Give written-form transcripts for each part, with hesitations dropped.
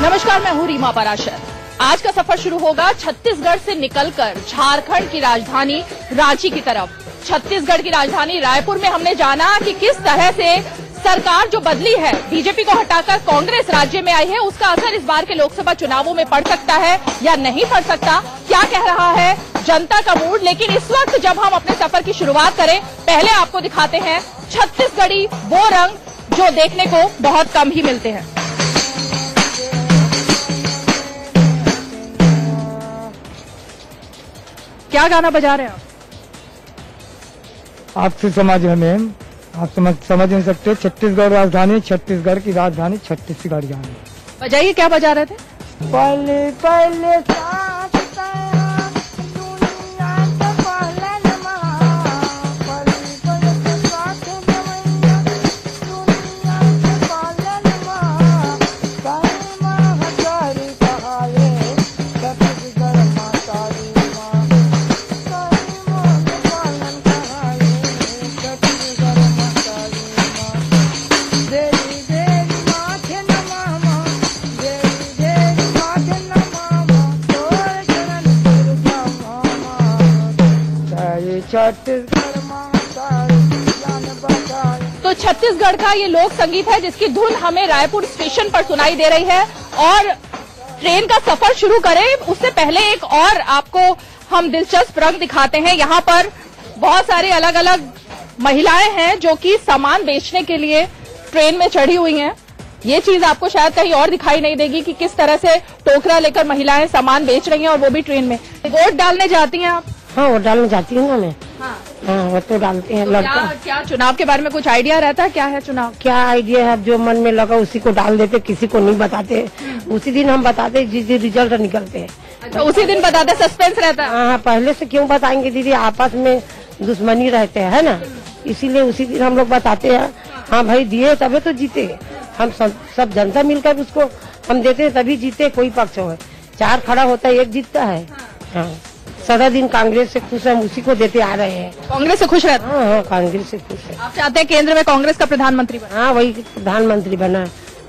नमस्कार, मैं हूँ रीमा पराशर। आज का सफर शुरू होगा छत्तीसगढ़ से निकलकर झारखंड की राजधानी रांची की तरफ। छत्तीसगढ़ की राजधानी रायपुर में हमने जाना कि किस तरह से सरकार जो बदली है, बीजेपी को हटाकर कांग्रेस राज्य में आई है, उसका असर इस बार के लोकसभा चुनावों में पड़ सकता है या नहीं पड़ सकता, क्या कह रहा है जनता का मूड। लेकिन इस वक्त जब हम अपने सफर की शुरुआत करें, पहले आपको दिखाते हैं छत्तीसगढ़ी वो रंग जो देखने को बहुत कम ही मिलते हैं। क्या गाना बजा रहे हैं आप? आपसे समाज है मैम, आप समझ नहीं सकते। छत्तीसगढ़ राजधानी, छत्तीसगढ़ की राजधानी छत्तीसगढ़ जानी। बजाइए, क्या बजा रहे थे? पहले पहले तो छत्तीसगढ़ का ये लोक संगीत है जिसकी धुन हमें रायपुर स्टेशन पर सुनाई दे रही है। और ट्रेन का सफर शुरू करें उससे पहले एक और आपको हम दिलचस्प रंग दिखाते हैं। यहाँ पर बहुत सारे अलग अलग महिलाएं हैं जो कि सामान बेचने के लिए ट्रेन में चढ़ी हुई हैं। ये चीज आपको शायद कहीं और दिखाई नहीं देगी कि किस तरह से टोकरा लेकर महिलाएं सामान बेच रही हैं, और वो भी ट्रेन में। वोट डालने जाती हैं आप? हाँ, वोट डालने जाती हूँ ना मैं। हाँ, वो तो डालते हैं। तो क्या चुनाव के बारे में कुछ आइडिया रहता है? क्या है चुनाव? क्या आइडिया है, जो मन में लगा उसी को डाल देते, किसी को नहीं बताते। उसी दिन हम बताते जिस दिन रिजल्ट निकलते हैं। अच्छा, उसी दिन बताते, सस्पेंस रहता है? हाँ, पहले से क्यों बताएंगे दीदी, आपस में दुश्मनी रहते हैं, है ना, इसीलिए उसी दिन हम लोग बताते हैं। हाँ भाई, दिए तभी तो जीते। हम सब जनता मिलकर उसको हम देते हैं तभी जीते। कोई पक्ष हो, 4 खड़ा होता है, 1 जीतता है। हाँ, सारा दिन कांग्रेस से खुश, हम उसी को देते आ रहे हैं। कांग्रेस से खुश रहते हैं? हाँ, कांग्रेस से खुश है। आप चाहते हैं केंद्र में कांग्रेस का प्रधानमंत्री बने? हाँ, वही प्रधानमंत्री बना।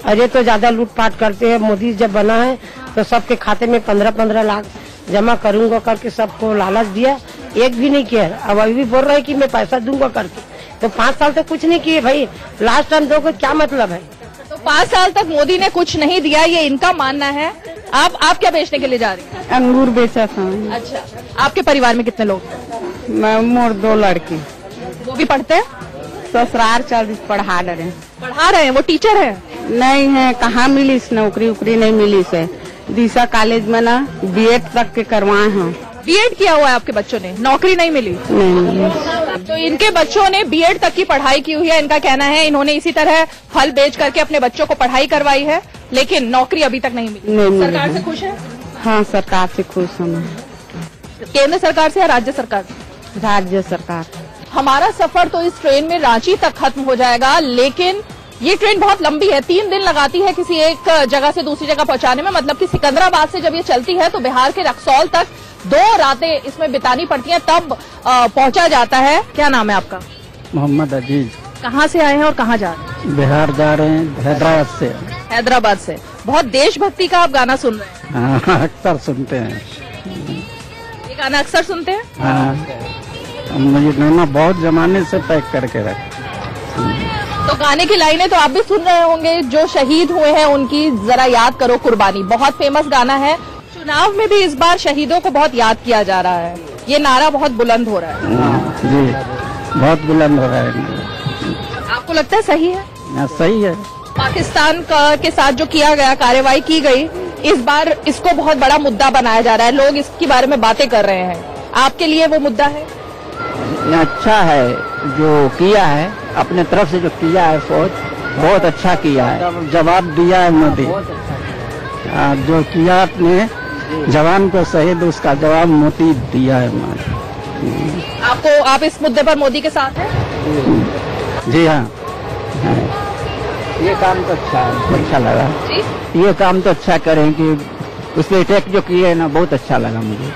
अरे तो ज्यादा लूटपाट करते हैं। मोदी जब बना है तो सबके खाते में 15-15 लाख जमा करूंगा करके सबको लालच दिया, एक भी नहीं किया। अब अभी भी बोल रहे हैं कि मैं पैसा दूंगा करके। तो 5 साल तक कुछ नहीं किए भाई, लास्ट टाइम दोगे क्या मतलब है? तो 5 साल तक मोदी ने कुछ नहीं दिया, ये इनका मानना है। आप क्या बेचने के लिए जा रही हैं? अंगूर बेचा था। अच्छा, आपके परिवार में कितने लोग? मैं मोर 2 लड़के। वो भी पढ़ते हैं? ससुराल चल पढ़ा रहे हैं। पढ़ा रहे हैं? वो टीचर है? नहीं है, कहाँ मिली इस नौकरी उकरी नहीं मिली से। दिशा कॉलेज में ना बीएड तक के करवाए हैं। बीएड किया हुआ है आपके बच्चों ने, नौकरी नहीं मिली? नहीं। तो इनके बच्चों ने बीएड तक की पढ़ाई की हुई है। इनका कहना है इन्होंने इसी तरह फल बेच करके अपने बच्चों को पढ़ाई करवाई है, लेकिन नौकरी अभी तक नहीं मिली। सरकार से खुश है? हाँ, सरकार से खुश हूँ। केंद्र सरकार से या राज्य सरकार? राज्य सरकार। हमारा सफर तो इस ट्रेन में रांची तक खत्म हो जाएगा, लेकिन ये ट्रेन बहुत लंबी है, 3 दिन लगाती है किसी एक जगह से दूसरी जगह पहुंचाने में। मतलब कि सिकंदराबाद से जब ये चलती है तो बिहार के रक्सौल तक 2 रातें इसमें बितानी पड़ती हैं, तब पहुंचा जाता है। क्या नाम है आपका? मोहम्मद अजीज। कहाँ से आए हैं और कहाँ जा रहे हैं? बिहार जा रहे हैं, हैदराबाद से। हैदराबाद से। बहुत देशभक्ति का आप गाना सुन रहे हैं? हाँ, अक्सर सुनते हैं। ये गाना अक्सर सुनते हैं? हाँ, मुझे गाना बहुत जमाने से पैक करके रखा। तो गाने की लाइनें तो आप भी सुन रहे होंगे, जो शहीद हुए हैं उनकी जरा याद करो कुर्बानी। बहुत फेमस गाना है। चुनाव में भी इस बार शहीदों को बहुत याद किया जा रहा है, ये नारा बहुत बुलंद हो रहा है। जी, बहुत बुलंद हो रहा है। आपको लगता है सही है? सही है। पाकिस्तान के साथ जो किया गया, कार्रवाई की गई, इस बार इसको बहुत बड़ा मुद्दा बनाया जा रहा है, लोग इसके बारे में बातें कर रहे हैं। आपके लिए वो मुद्दा है? अच्छा है जो किया है, अपने तरफ से जो किया है फौज, बहुत अच्छा किया है। जवाब दिया है मोदी, जो किया अपने जवान को शहीद, उसका जवाब मोदी दिया है। आप इस मुद्दे पर मोदी के साथ हैं? जी हाँ, ये काम तो अच्छा लगा जी। ये काम तो अच्छा करें कि उसमें अटैक जो किए है ना, बहुत अच्छा लगा मुझे।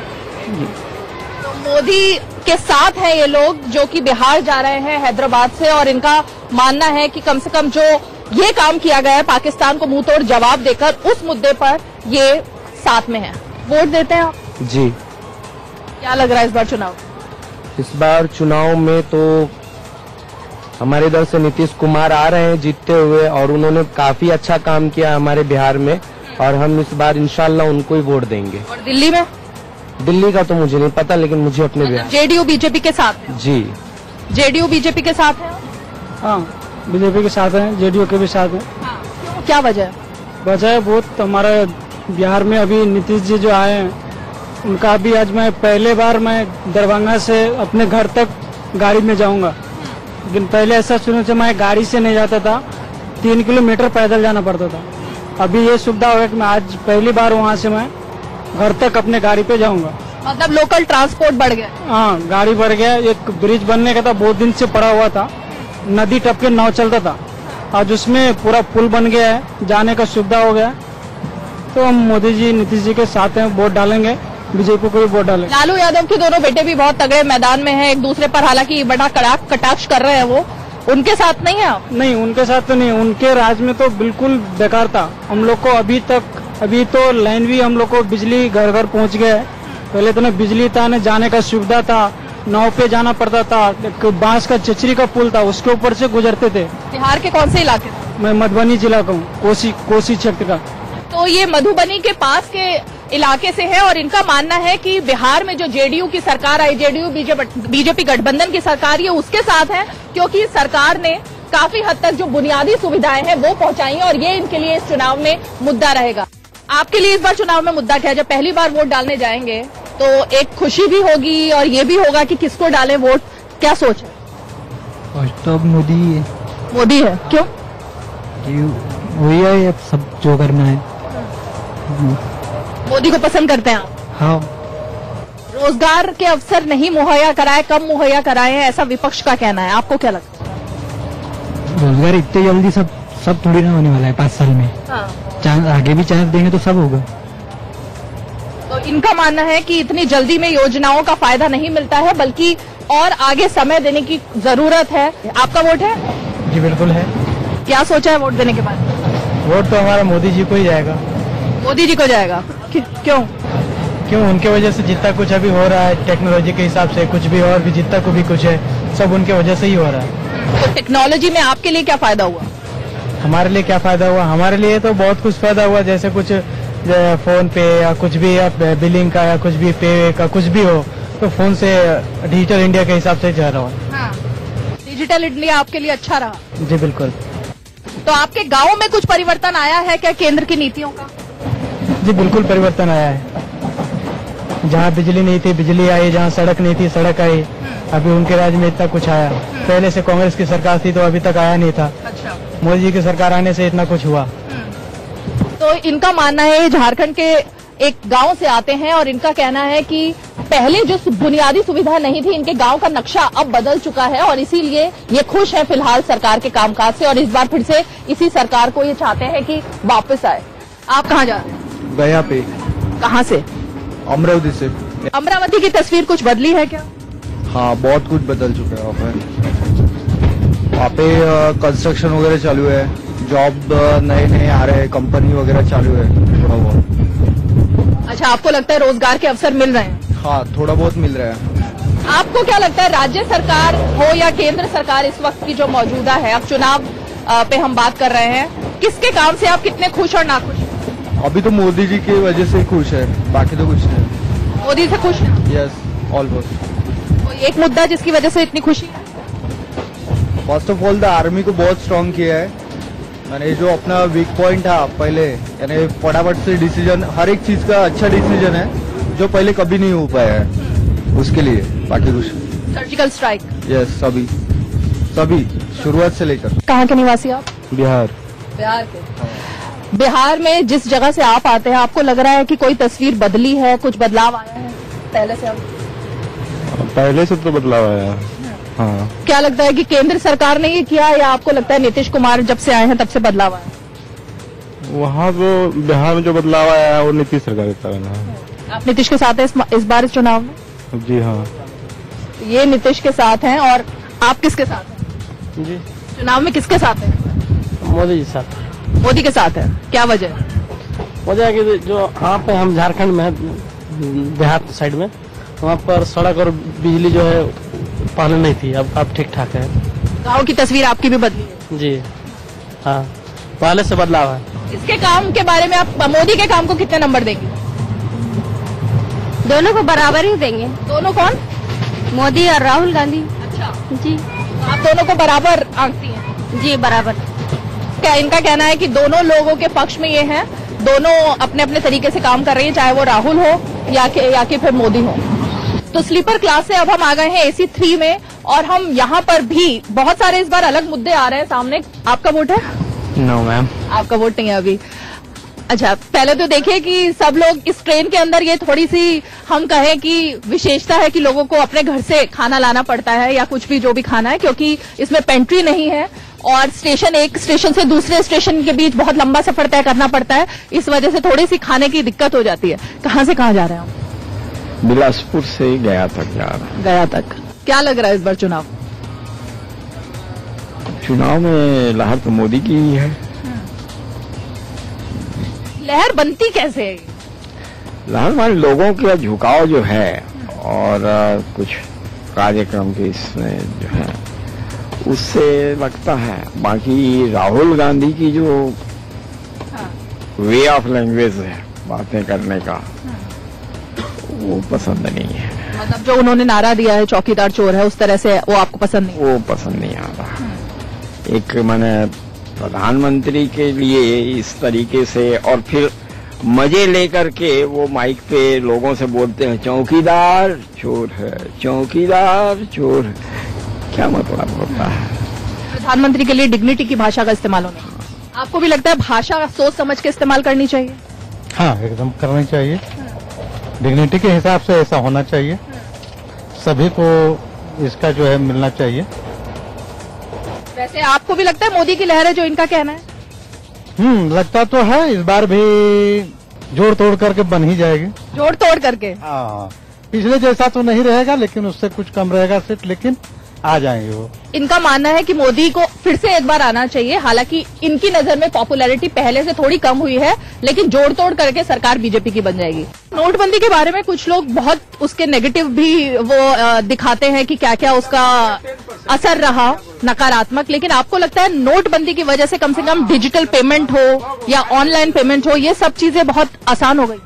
तो मोदी के साथ है ये लोग जो कि बिहार जा रहे हैं हैदराबाद से, और इनका मानना है कि कम से कम जो ये काम किया गया है पाकिस्तान को मुंह तोड़ जवाब देकर, उस मुद्दे पर ये साथ में है। वोट देते हैं आप? जी। क्या लग रहा है इस बार चुनाव? इस बार चुनाव में तो हमारे इधर से नीतीश कुमार आ रहे हैं जीतते हुए, और उन्होंने काफी अच्छा काम किया हमारे बिहार में, और हम इस बार इंशाल्लाह उनको ही वोट देंगे। और दिल्ली में? दिल्ली का तो मुझे नहीं पता, लेकिन मुझे अपने बिहार। जेडीयू बीजेपी के साथ है? जी। जेडीयू बीजेपी के साथ है? हाँ, बीजेपी के साथ है, जेडीयू के भी साथ है। क्यों, क्या वजह है? वजह है बहुत, हमारे बिहार में अभी नीतीश जी जो आए हैं उनका अभी आज मैं पहले बार मैं दरभंगा से अपने घर तक गाड़ी में जाऊंगा, लेकिन पहले ऐसा शुरू से मैं गाड़ी से नहीं जाता था, 3 किलोमीटर पैदल जाना पड़ता था। अभी ये सुविधा हो गया कि मैं आज पहली बार वहाँ से मैं घर तक अपने गाड़ी पे जाऊंगा। मतलब लोकल ट्रांसपोर्ट बढ़ गया? हाँ, गाड़ी बढ़ गया। एक ब्रिज बनने का था, बहुत दिन से पड़ा हुआ था, नदी टप के नाव चलता था, आज उसमें पूरा पुल बन गया है, जाने का सुविधा हो गया। तो हम मोदी जी नीतीश जी के साथ हैं, वोट डालेंगे, बीजेपी को भी वोट डालेंगे। लालू यादव के दोनों बेटे भी बहुत तगड़े मैदान में हैं, एक दूसरे पर हालांकि बड़ा कटाक्ष कर रहे हैं, वो उनके साथ नहीं है आप? नहीं, उनके साथ तो नहीं, उनके राज में तो बिल्कुल बेकार था। हम लोग को अभी तो लाइन भी हम लोग को बिजली घर घर पहुंच गया है। पहले तो न बिजली था, न जाने का सुविधा था, नाव पे जाना पड़ता था, बांस का चचरी का पुल था, उसके ऊपर से गुजरते थे। बिहार के कौन से इलाके? मैं मधुबनी जिला का हूँ, कोसी क्षेत्र का। तो ये मधुबनी के पास के इलाके से है, और इनका मानना है कि बिहार में जो जेडीयू की सरकार आई, जेडीयू बीजेपी गठबंधन की सरकार, ये उसके साथ है, क्योंकि सरकार ने काफी हद तक जो बुनियादी सुविधाएं हैं वो पहुंचाई हैं, और ये इनके लिए इस चुनाव में मुद्दा रहेगा। आपके लिए इस बार चुनाव में मुद्दा क्या है? जब पहली बार वोट डालने जाएंगे तो एक खुशी भी होगी और ये भी होगा कि किसको डालें वोट, क्या सोच है? फर्स्ट तो मोदी है। क्यों? वही है, अब सब जो करना है। मोदी को पसंद करते हैं आप? हाँ। रोजगार के अवसर नहीं मुहैया कराए, कम मुहैया कराए हैं, ऐसा विपक्ष का कहना है, आपको क्या लगता है? रोजगार इतने जल्दी सब थोड़ी ना होने वाला है, 5 साल में। आगे भी चांस देंगे तो सब होगा। तो इनका मानना है कि इतनी जल्दी में योजनाओं का फायदा नहीं मिलता है, बल्कि और आगे समय देने की जरूरत है। आपका वोट है? जी बिल्कुल है। क्या सोचा है वोट देने के बाद? वोट तो हमारा मोदी जी को ही जाएगा। मोदी जी को जाएगा? क्यों? उनके वजह से जितना कुछ अभी हो रहा है टेक्नोलॉजी के हिसाब से, कुछ भी और भी जितना को भी कुछ है, सब उनके वजह से ही हो रहा है। तो टेक्नोलॉजी में आपके लिए क्या फायदा हुआ? हमारे लिए क्या फायदा हुआ? हमारे लिए तो बहुत कुछ फायदा हुआ, जैसे कुछ फोन पे या कुछ भी, या बिलिंग का या कुछ भी पे का कुछ भी हो, तो फोन से डिजिटल इंडिया के हिसाब से जा रहा हूँ। हाँ। डिजिटल इंडिया आपके लिए अच्छा रहा? जी बिल्कुल। तो आपके गांव में कुछ परिवर्तन आया है क्या केंद्र की नीतियों का? जी बिल्कुल परिवर्तन आया है। जहाँ बिजली नहीं थी बिजली आई, जहाँ सड़क नहीं थी सड़क आई। अभी उनके राज्य में इतना कुछ आया। पहले से कांग्रेस की सरकार थी तो अभी तक आया नहीं था। अच्छा। मोदी जी की सरकार आने से इतना कुछ हुआ। तो इनका मानना है, झारखंड के एक गांव से आते हैं, और इनका कहना है कि पहले जो बुनियादी सुविधा नहीं थी, इनके गांव का नक्शा अब बदल चुका है, और इसीलिए ये खुश है फिलहाल सरकार के कामकाज से, और इस बार फिर से इसी सरकार को ये चाहते हैं कि वापस आए। आप कहाँ जा रहे हैं? गया पे। कहाँ से? अमरावती से। अमरावती की तस्वीर कुछ बदली है क्या? हाँ, बहुत कुछ बदल चुका है वहाँ पे कंस्ट्रक्शन वगैरह चालू है, जॉब नए आ रहे हैं, कंपनी वगैरह चालू है थोड़ा बहुत। अच्छा, आपको लगता है रोजगार के अवसर मिल रहे हैं? हाँ, थोड़ा बहुत मिल रहा है। आपको क्या लगता है, राज्य सरकार हो या केंद्र सरकार इस वक्त की जो मौजूदा है, अब चुनाव पे हम बात कर रहे हैं, किसके काम से आप कितने खुश और नाखुश? अभी तो मोदी जी की वजह से खुश है, बाकी तो कुछ नहीं। मोदी से खुश है? Yes, almost. कोई एक मुद्दा जिसकी वजह से इतनी खुशी है? First of all the army को बहुत स्ट्रांग किया है, यानी जो अपना वीक पॉइंट था पहले, यानी फटाफट से डिसीजन, हर एक चीज का अच्छा डिसीजन है जो पहले कभी नहीं हो पाया है, उसके लिए। बाकी कुछ सर्जिकल स्ट्राइक? यस, सभी शुरुआत से लेकर। कहाँ के निवासी आप? बिहार के। बिहार में जिस जगह से आप आते हैं, आपको लग रहा है कि कोई तस्वीर बदली है, कुछ बदलाव आया है पहले से? अब पहले से तो बदलाव आया है। हाँ। क्या लगता है कि केंद्र सरकार ने ये किया, या आपको लगता है नीतीश कुमार जब से आए हैं तब से बदलाव आया? वहाँ तो बिहार में जो बदलाव आया है वो नीतीश सरकार का है। आप नीतीश के साथ हैं इस बार इस चुनाव में? जी हाँ। ये नीतीश के साथ हैं, और आप किसके साथ हैं? जी, चुनाव में किसके साथ हैं? मोदी जी साथ। मोदी के साथ है, क्या वजह? वजह कि जो यहाँ पे हम झारखंड में है, देहात साइड में, वहाँ पर सड़क और बिजली जो है पहले नहीं थी, अब ठीक ठाक है। गाँव की तस्वीर आपकी भी बदली है? जी हाँ, पहले से बदलाव है। इसके काम के बारे में आप मोदी के काम को कितने नंबर देंगे? दोनों को बराबर ही देंगे। दोनों कौन? मोदी और राहुल गांधी। अच्छा, जी आप दोनों को बराबर आंकती हैं? जी बराबर। क्या इनका कहना है कि दोनों लोगों के पक्ष में ये हैं, दोनों अपने अपने तरीके से काम कर रही हैं, चाहे वो राहुल हो या कि फिर मोदी हो। तो स्लीपर क्लास से अब हम आ गए हैं AC 3 में, और हम यहाँ पर भी बहुत सारे इस बार अलग मुद्दे आ रहे हैं सामने। आपका वोट है? नो मैम, आपका वोट नहीं है अभी। अच्छा, पहले तो देखिए कि सब लोग इस ट्रेन के अंदर, ये थोड़ी सी हम कहें कि विशेषता है कि लोगों को अपने घर से खाना लाना पड़ता है या कुछ भी जो भी खाना है, क्योंकि इसमें पेंट्री नहीं है और एक स्टेशन से दूसरे स्टेशन के बीच बहुत लंबा सफर तय करना पड़ता है। इस वजह से थोड़ी सी खाने की दिक्कत हो जाती है। कहाँ से कहाँ जा रहे हैं आप? बिलासपुर से गया तक जा रहा है। गया तक। क्या लग रहा है इस बार चुनाव? चुनाव में लहर तो मोदी की ही है। लहर बनती कैसे है? लहर हमारे लोगों का झुकाव जो है और कुछ कार्यक्रम के इसमें जो है उससे लगता है। बाकी राहुल गांधी की जो वे ऑफ लैंग्वेज है बातें करने का, वो पसंद नहीं है। मतलब जो उन्होंने नारा दिया है चौकीदार चोर है, उस तरह से वो आपको पसंद नहीं? वो पसंद नहीं आ रहा। एक मैंने प्रधानमंत्री के लिए इस तरीके से, और फिर मजे लेकर के वो माइक पे लोगों से बोलते हैं चौकीदार चोर है, चौकीदार चोर है। क्या मतलब होता है? प्रधानमंत्री के लिए डिग्निटी की भाषा का इस्तेमाल होना। आपको भी लगता है भाषा सोच समझ के इस्तेमाल करनी चाहिए? हाँ, एकदम करनी चाहिए। डिग्निटी के हिसाब से ऐसा होना चाहिए। सभी को इसका जो है मिलना चाहिए। वैसे आपको भी लगता है मोदी की लहर है जो इनका कहना है? लगता तो है। इस बार भी जोड़ तोड़ करके बन ही जाएगी। जोड़ तोड़ करके? हाँ, पिछले जैसा तो नहीं रहेगा, लेकिन उससे कुछ कम रहेगा सिर्फ, लेकिन आ जाएंगे वो। इनका मानना है कि मोदी को फिर से एक बार आना चाहिए। हालांकि इनकी नजर में पॉपुलैरिटी पहले से थोड़ी कम हुई है, लेकिन जोड़ तोड़ करके सरकार बीजेपी की बन जाएगी। नोटबंदी के बारे में कुछ लोग बहुत उसके नेगेटिव भी वो दिखाते हैं कि क्या क्या उसका असर रहा नकारात्मक, लेकिन आपको लगता है नोटबंदी की वजह से कम डिजिटल पेमेंट हो या ऑनलाइन पेमेंट हो, ये सब चीजें बहुत आसान हो गई?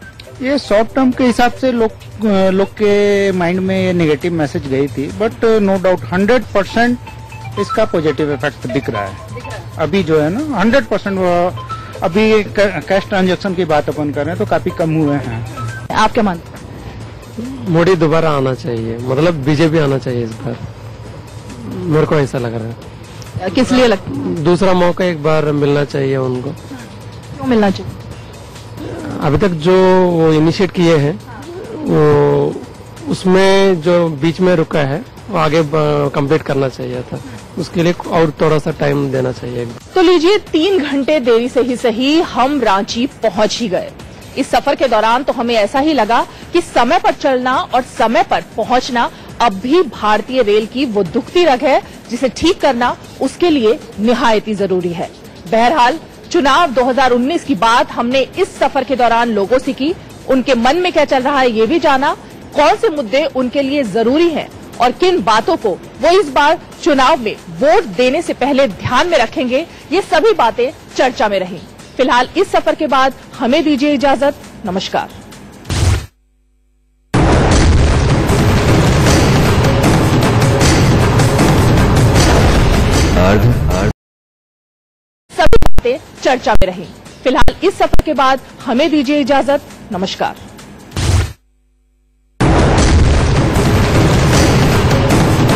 ये शॉर्ट टर्म के हिसाब से लोग के माइंड में ये नेगेटिव मैसेज गई थी, बट नो डाउट 100% इसका पॉजिटिव इफेक्ट दिख रहा है। अभी जो है ना 100% अभी कैश ट्रांजैक्शन की बात अपन कर रहे हैं तो काफी कम हुए हैं। आप क्या मानते हैं? मोदी दोबारा आना चाहिए, मतलब बीजेपी आना चाहिए इस बार, मेरे को ऐसा लग रहा है। किस लिए लगता है? दूसरा मौका एक बार मिलना चाहिए उनको। क्यों मिलना चाहिए? अभी तक जो वो इनिशिएट किए हैं वो उसमें जो बीच में रुका है वो आगे कंप्लीट करना चाहिए था, उसके लिए और थोड़ा सा टाइम देना चाहिए। तो लीजिए 3 घंटे देरी से ही सही हम रांची पहुंच ही गए। इस सफर के दौरान तो हमें ऐसा ही लगा कि समय पर चलना और समय पर पहुंचना अब भी भारतीय रेल की वो दुखती रग है जिसे ठीक करना उसके लिए निहायती जरूरी है। बहरहाल चुनाव 2019 की बात हमने इस सफर के दौरान लोगों से की, उनके मन में क्या चल रहा है ये भी जाना, कौन से मुद्दे उनके लिए जरूरी हैं और किन बातों को वो इस बार चुनाव में वोट देने से पहले ध्यान में रखेंगे, ये सभी बातें चर्चा में रहीं। फिलहाल इस सफर के बाद हमें दीजिए इजाजत। नमस्कार। सभी बातें चर्चा में रहीं। फिलहाल इस सफर के बाद हमें दीजिए इजाजत। नमस्कार।